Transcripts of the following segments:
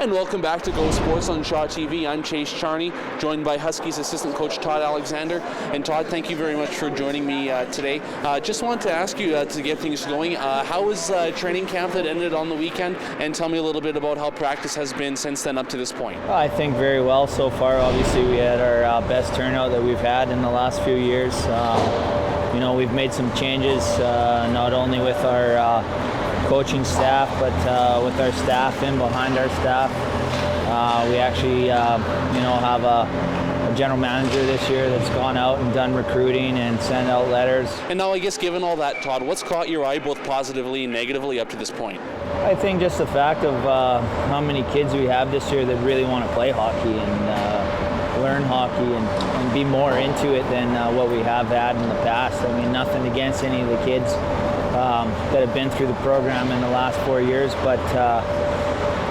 And welcome back to Go Sports on Shaw TV. I'm Chase Charney, joined by Huskies assistant coach Todd Alexander. And Todd, thank you very much for joining me today. Just wanted to ask you to get things going, how was training camp that ended on the weekend? And tell me a little bit about how practice has been since then up to this point. I think very well so far. Obviously, we had our best turnout that we've had in the last few years. We've made some changes, not only with our coaching staff, but with our staff in behind our staff. We actually, have a general manager this year that's gone out and done recruiting and sent out letters. And now, I guess, given all that, Todd, what's caught your eye both positively and negatively up to this point? I think just the fact of how many kids we have this year that really want to play hockey and learn hockey and be more into it than what we have had in the past. I mean, nothing against any of the kids that have been through the program in the last 4 years, but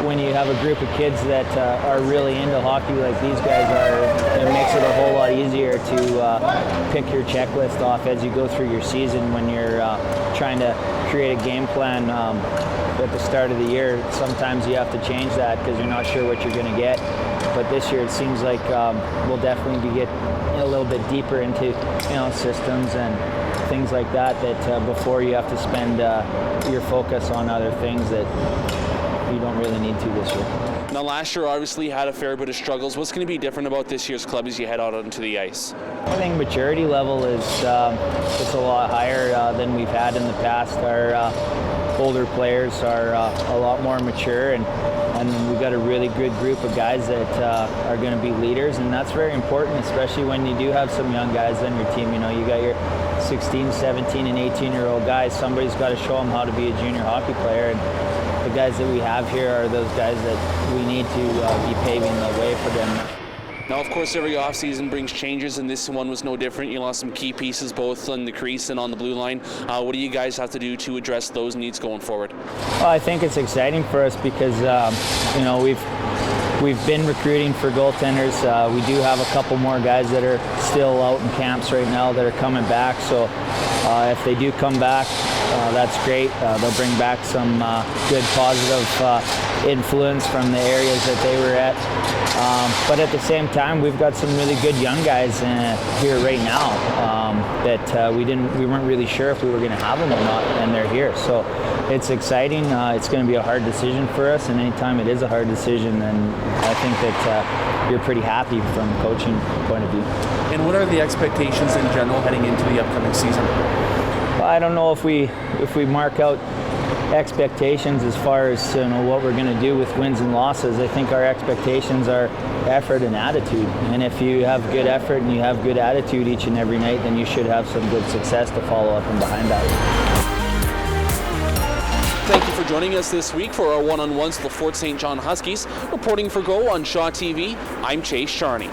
when you have a group of kids that are really into hockey like these guys are, it makes it a whole lot easier to pick your checklist off as you go through your season when you're trying to create a game plan at the start of the year. Sometimes you have to change that because you're not sure what you're going to get. But this year it seems like we'll definitely be getting a little bit deeper into systems and things like that before you have to spend your focus on other things that you don't really need to this year. Now, last year obviously had a fair bit of struggles. What's going to be different about this year's club as you head out onto the ice? I think maturity level is it's a lot higher than we've had in the past. Our older players are a lot more mature, and we've got a really good group of guys that are going to be leaders, and that's very important, especially when you do have some young guys on your team. You got your 16, 17, and 18-year-old guys. Somebody's got to show them how to be a junior hockey player, and the guys that we have here are those guys that we need to be paving the way for them. Now, of course, every offseason brings changes, and this one was no different. You lost some key pieces both on the crease and on the blue line. What do you guys have to do to address those needs going forward? Well, I think it's exciting for us because, we've been recruiting for goaltenders. We do have a couple more guys that are still out in camps right now that are coming back. So if they do come back, that's great. They'll bring back some good positive influence from the areas that they were at. But at the same time, we've got some really good young guys here right now that we weren't really sure if we were going to have them or not, and they're here. So it's exciting. It's going to be a hard decision for us, and anytime it is a hard decision, then I think that you're pretty happy from a coaching point of view. And what are the expectations in general heading into the upcoming season? Well, I don't know if we mark out expectations as far as what we're going to do with wins and losses. I think our expectations are effort and attitude, and if you have good effort and you have good attitude each and every night, then you should have some good success to follow up and behind that. Thank you for joining us this week for our one-on-ones with the Fort St. John Huskies. Reporting for Go on Shaw TV, I'm Chase Charney.